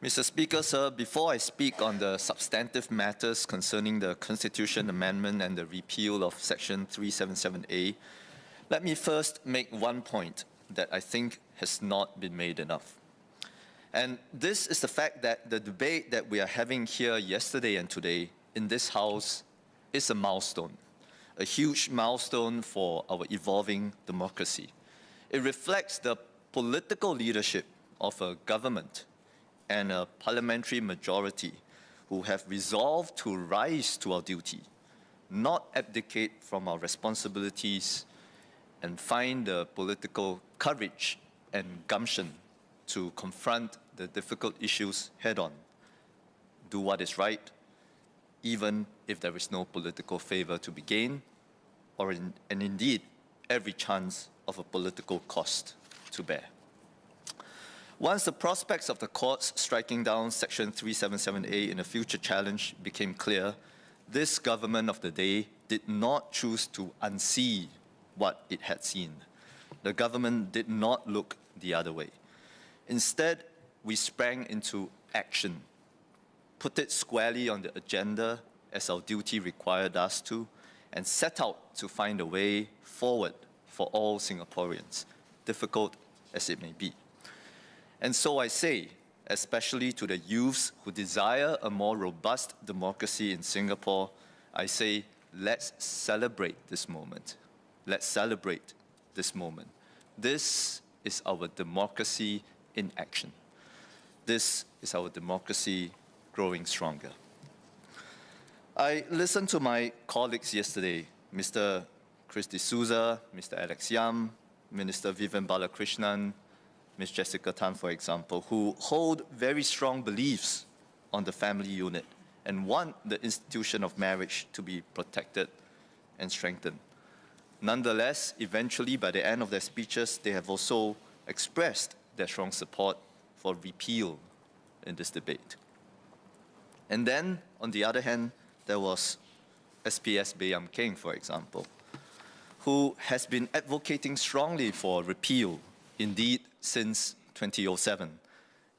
Mr. Speaker, sir, before I speak on the substantive matters concerning the Constitution Amendment and the repeal of Section 377A, let me first make one point that I think has not been made enough. And this is the fact that the debate that we are having here yesterday and today in this House is a milestone, a huge milestone for our evolving democracy. It reflects the political leadership of a government and a parliamentary majority who have resolved to rise to our duty, not abdicate from our responsibilities, and find the political courage and gumption to confront the difficult issues head-on. Do what is right, even if there is no political favor to be gained, and indeed every chance of a political cost to bear. Once the prospects of the courts striking down Section 377A in a future challenge became clear, this government of the day did not choose to unsee what it had seen. The government did not look the other way. Instead, we sprang into action, put it squarely on the agenda as our duty required us to, and set out to find a way forward for all Singaporeans, difficult as it may be. And so I say, especially to the youths who desire a more robust democracy in Singapore, I say, let's celebrate this moment. Let's celebrate this moment. This is our democracy in action. This is our democracy growing stronger. I listened to my colleagues yesterday, Mr. Chris D'Souza, Mr. Alex Yam, Minister Vivian Balakrishnan, Ms. Jessica Tan, for example, who hold very strong beliefs on the family unit and want the institution of marriage to be protected and strengthened. Nonetheless, eventually, by the end of their speeches, they have also expressed their strong support for repeal in this debate. And then, on the other hand, there was SPS Bayam Keng, for example, who has been advocating strongly for repeal, indeed, since 2007.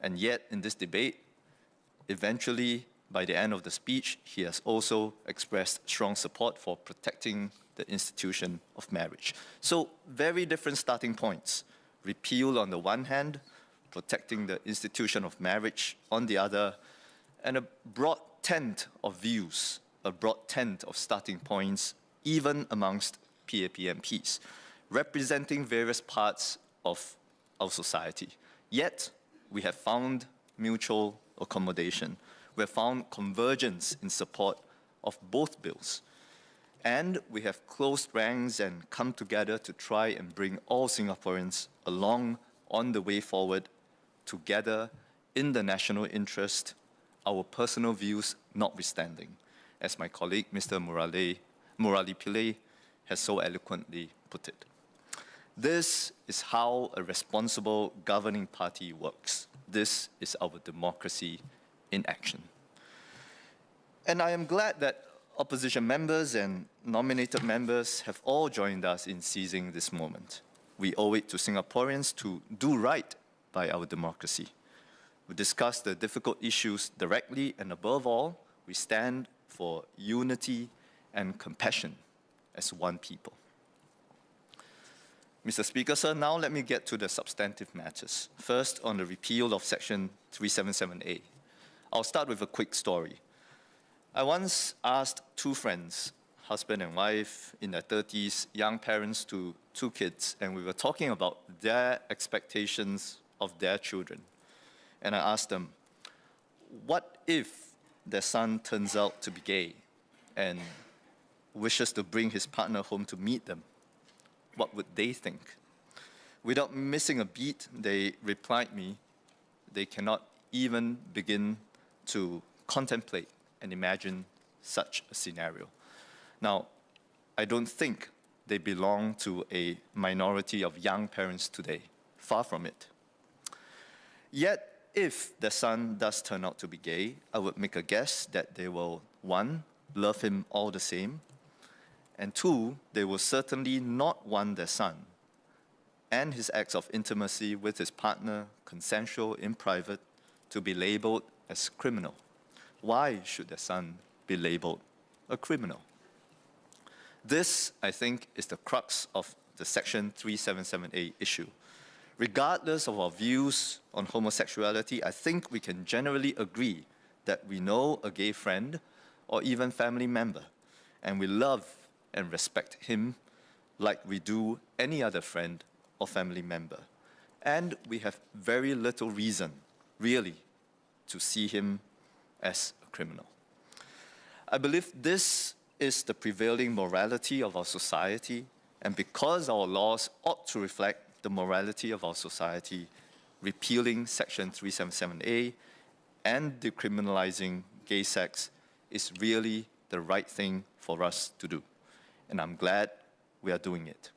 And yet, in this debate, eventually, by the end of the speech, he has also expressed strong support for protecting the institution of marriage. So, very different starting points. Repeal on the one hand, protecting the institution of marriage on the other, and a broad tent of views, a broad tent of starting points, even amongst PAP MPs, representing various parts of our society. Yet, we have found mutual accommodation. We have found convergence in support of both bills. And we have closed ranks and come together to try and bring all Singaporeans along on the way forward together in the national interest, our personal views notwithstanding, as my colleague, Mr. Murali Pillay, has so eloquently put it. This is how a responsible governing party works. This is our democracy in action. And I am glad that opposition members and nominated members have all joined us in seizing this moment. We owe it to Singaporeans to do right by our democracy. We discuss the difficult issues directly, and above all, we stand for unity and compassion as one people. Mr. Speaker, sir, now let me get to the substantive matters. First, on the repeal of Section 377A. I'll start with a quick story. I once asked two friends, husband and wife in their 30s, young parents to two kids, and we were talking about their expectations of their children. And I asked them, what if their son turns out to be gay and wishes to bring his partner home to meet them? What would they think? Without missing a beat, they replied me, they cannot even begin to contemplate and imagine such a scenario. Now, I don't think they belong to a minority of young parents today. Far from it. Yet, if their son does turn out to be gay, I would make a guess that they will, one, love him all the same, and two, they will certainly not want their son and his acts of intimacy with his partner, consensual in private, to be labeled as criminal. Why should their son be labeled a criminal? This, I think, is the crux of the Section 377A issue. Regardless of our views on homosexuality, I think we can generally agree that we know a gay friend or even family member, and we love and respect him like we do any other friend or family member. And we have very little reason, really, to see him as a criminal. I believe this is the prevailing morality of our society, and because our laws ought to reflect the morality of our society, repealing Section 377A and decriminalizing gay sex is really the right thing for us to do. And I'm glad we are doing it.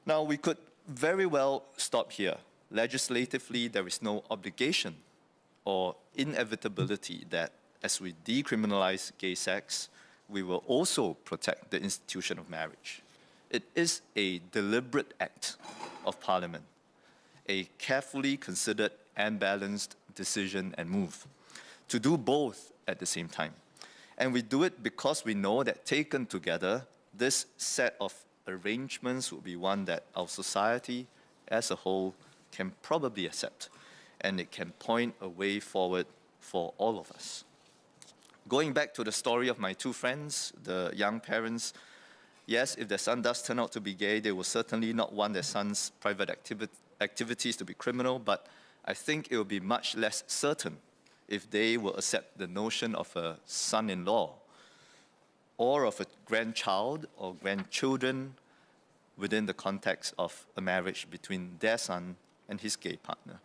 Now, we could very well stop here. Legislatively, there is no obligation or inevitability that as we decriminalize gay sex, we will also protect the institution of marriage. It is a deliberate act of Parliament, a carefully considered and balanced decision and move, to do both at the same time. And we do it because we know that taken together, this set of arrangements will be one that our society as a whole can probably accept, and it can point a way forward for all of us. Going back to the story of my two friends, the young parents, yes, if their son does turn out to be gay, they will certainly not want their son's private activities to be criminal, but I think it will be much less certain if they will accept the notion of a son-in-law or of a grandchild or grandchildren within the context of a marriage between their son and his gay partner.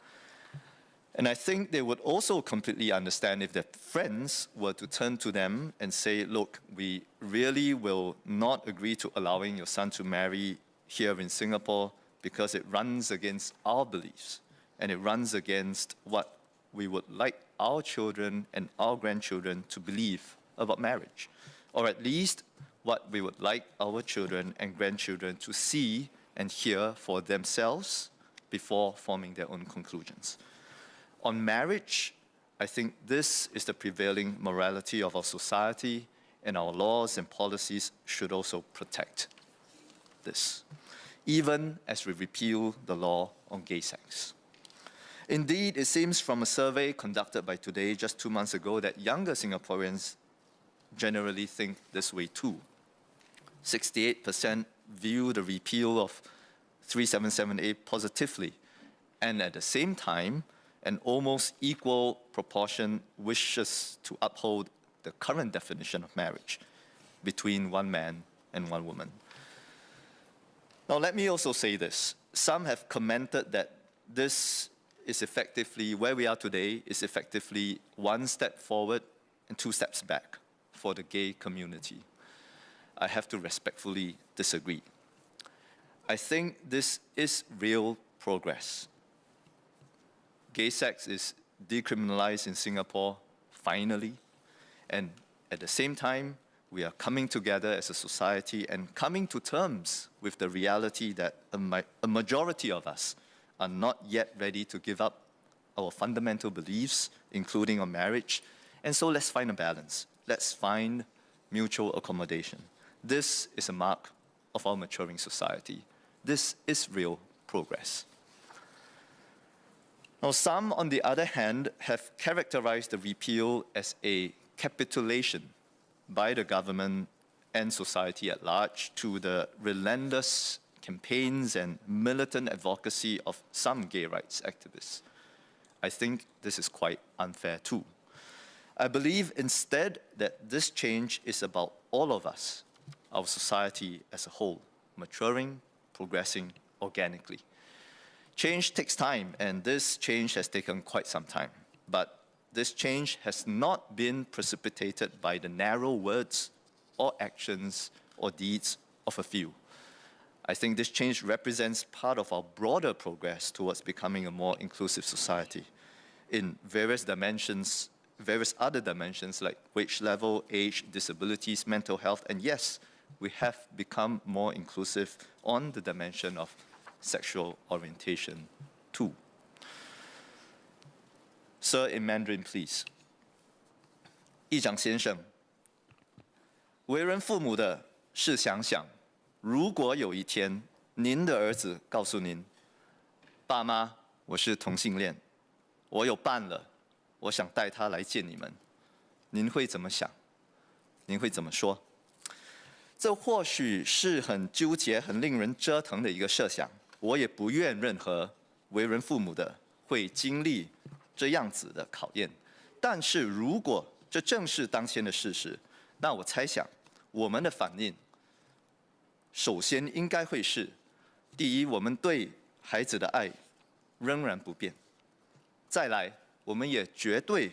And I think they would also completely understand if their friends were to turn to them and say, look, we really will not agree to allowing your son to marry here in Singapore because it runs against our beliefs and it runs against what we would like our children and our grandchildren to believe about marriage, or at least what we would like our children and grandchildren to see and hear for themselves before forming their own conclusions. On marriage, I think this is the prevailing morality of our society, and our laws and policies should also protect this, even as we repeal the law on gay sex. Indeed, it seems from a survey conducted by Today just 2 months ago that younger Singaporeans generally think this way too. 68% view the repeal of 377A positively, and at the same time, an almost equal proportion wishes to uphold the current definition of marriage between one man and one woman. Now, let me also say this. Some have commented that this is effectively, where we are today, is effectively one step forward and 2 steps back for the gay community. I have to respectfully disagree. I think this is real progress. Gay sex is decriminalized in Singapore, finally, and at the same time, we are coming together as a society and coming to terms with the reality that a majority of us are not yet ready to give up our fundamental beliefs, including on marriage, and so let's find a balance. Let's find mutual accommodation. This is a mark of our maturing society. This is real progress. Now, some, on the other hand, have characterized the repeal as a capitulation by the government and society at large to the relentless campaigns and militant advocacy of some gay rights activists. I think this is quite unfair too. I believe instead that this change is about all of us, our society as a whole, maturing, progressing organically. Change takes time, and this change has taken quite some time. But this change has not been precipitated by the narrow words or actions or deeds of a few. I think this change represents part of our broader progress towards becoming a more inclusive society in various dimensions, various other dimensions like wage level, age, disabilities, mental health, and yes, we have become more inclusive on the dimension of sexual orientation too. Sir, in Mandarin, please. 议长先生，为人父母的是想想，如果有一天您的儿子告诉您，爸妈，我是同性恋，我有伴了，我想带他来见你们，您会怎么想？您会怎么说？这或许是很纠结、很令人折腾的一个设想，我也不愿任何为人父母的会经历这样子的考验。但是如果这正是当前的事实，那我猜想我们的反应，首先应该会是：第一，我们对孩子的爱仍然不变；再来，我们也绝对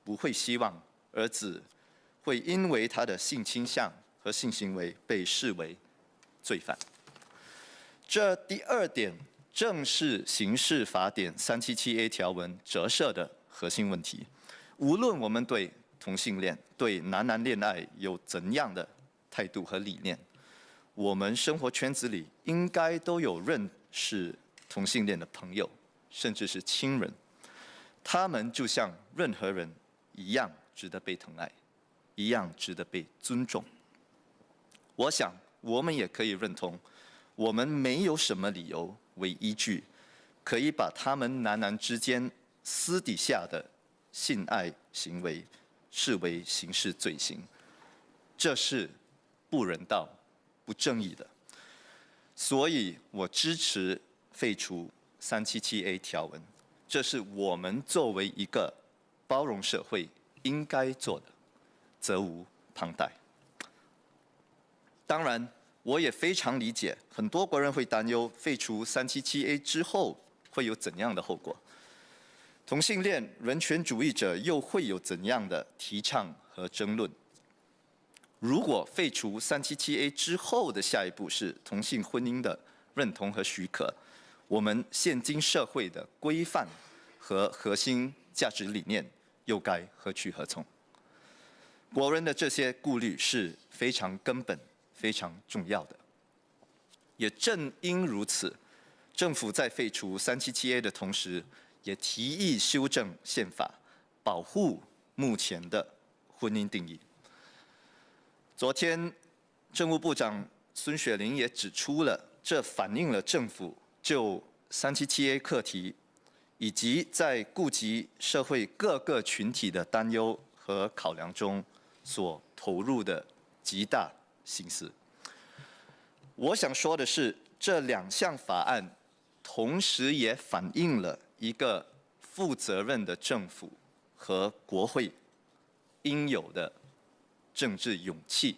不会希望儿子会因为他的性倾向和性行为被视为罪犯。这第二点正是刑事法典377A 条文折射的核心问题。无论我们对同性恋、对男男恋爱有怎样的态度和理念，我们生活圈子里应该都有认识同性恋的朋友，甚至是亲人。他们就像任何人一样值得被疼爱，一样值得被尊重。我想我们也可以认同，我们没有什么理由为依据，可以把他们男男之间私底下的性爱行为视为刑事罪行，这是不人道、不正义的。所以我支持废除377A 条文，这是我们作为一个包容社会应该做的，责无旁贷。当然，我也非常理解，很多国人会担忧废除377A 之后会有怎样的后果。同性恋人权主义者又会有怎样的提倡和争论？如果废除377A 之后的下一步是同性婚姻的认同和许可，我们现今社会的规范和核心价值理念又该何去何从？国人的这些顾虑是非常根本、非常重要的。也正因如此，政府在废除377A 的同时，也提议修正宪法，保护目前的婚姻定义。昨天，政务部长孙雪玲也指出了，这反映了政府就377A 课题以及在顾及社会各个群体的担忧和考量中所投入的极大心思。我想说的是，这两项法案同时也反映了一个负责任的政府和国会应有的政治勇气、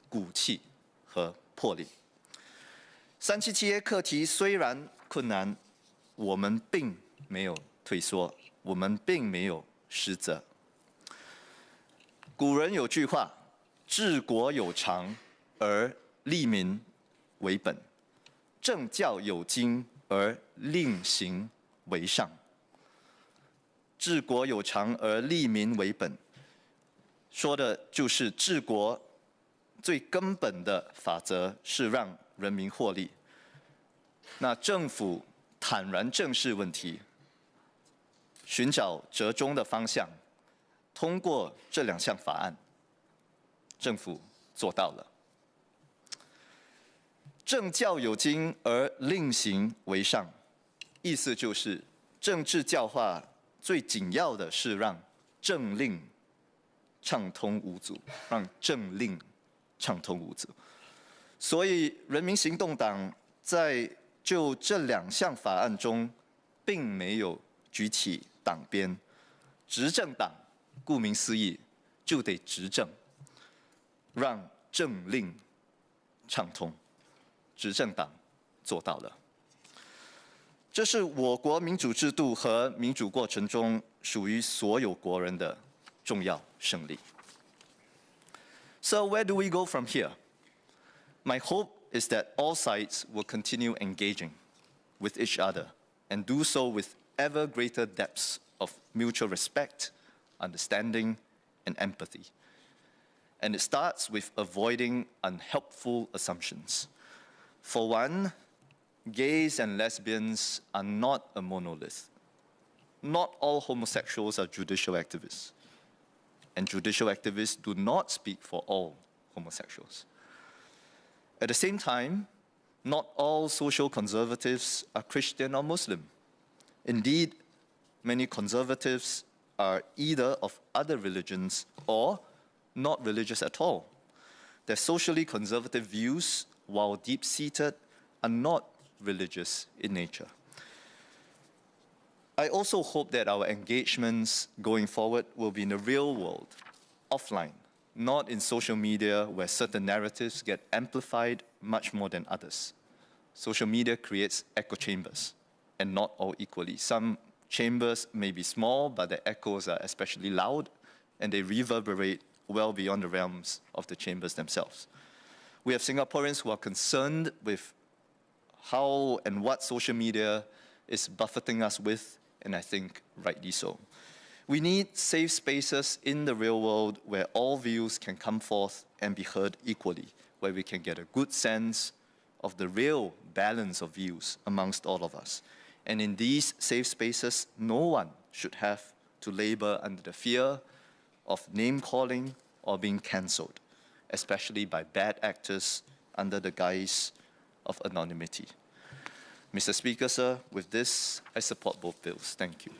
骨气和魄力。377A 课题虽然困难，我们并没有退缩，我们并没有失责。古人有句话：“治国有常而利民为本，政教有经而令行为上。”治国有常而利民为本，说的就是治国最根本的法则是让人民获利。那政府坦然正视问题，寻找折中的方向，通过这两项法案，政府做到了。政教有经而令行为上，意思就是政治教化最紧要的是让政令畅通无阻，让政令畅通无阻。所以，人民行动党在就这两项法案中，并没有举起党鞭。执政党顾名思义就得执政，让政令畅通。执政党做到了。这是我国民主制度和民主过程中属于所有国人的重要胜利。So where do we go from here? My hope is that all sides will continue engaging with each other and do so with ever greater depths of mutual respect, understanding, and empathy. And it starts with avoiding unhelpful assumptions. For one, gays and lesbians are not a monolith. not all homosexuals are judicial activists, and judicial activists do not speak for all homosexuals. At the same time, not all social conservatives are Christian or Muslim. Indeed, many conservatives are either of other religions or not religious at all. Their socially conservative views, while deep-seated, are not religious in nature. I also hope that our engagements going forward will be in the real world, offline, not in social media where certain narratives get amplified much more than others. Social media creates echo chambers, and not all equally. Some chambers may be small, but the echoes are especially loud, and they reverberate well beyond the realms of the chambers themselves. We have Singaporeans who are concerned with how and what social media is buffeting us with, and I think rightly so. We need safe spaces in the real world where all views can come forth and be heard equally, where we can get a good sense of the real balance of views amongst all of us. And in these safe spaces, no one should have to labor under the fear of name-calling or being cancelled, especially by bad actors under the guise of anonymity. Mr. Speaker, sir, with this, I support both bills. Thank you.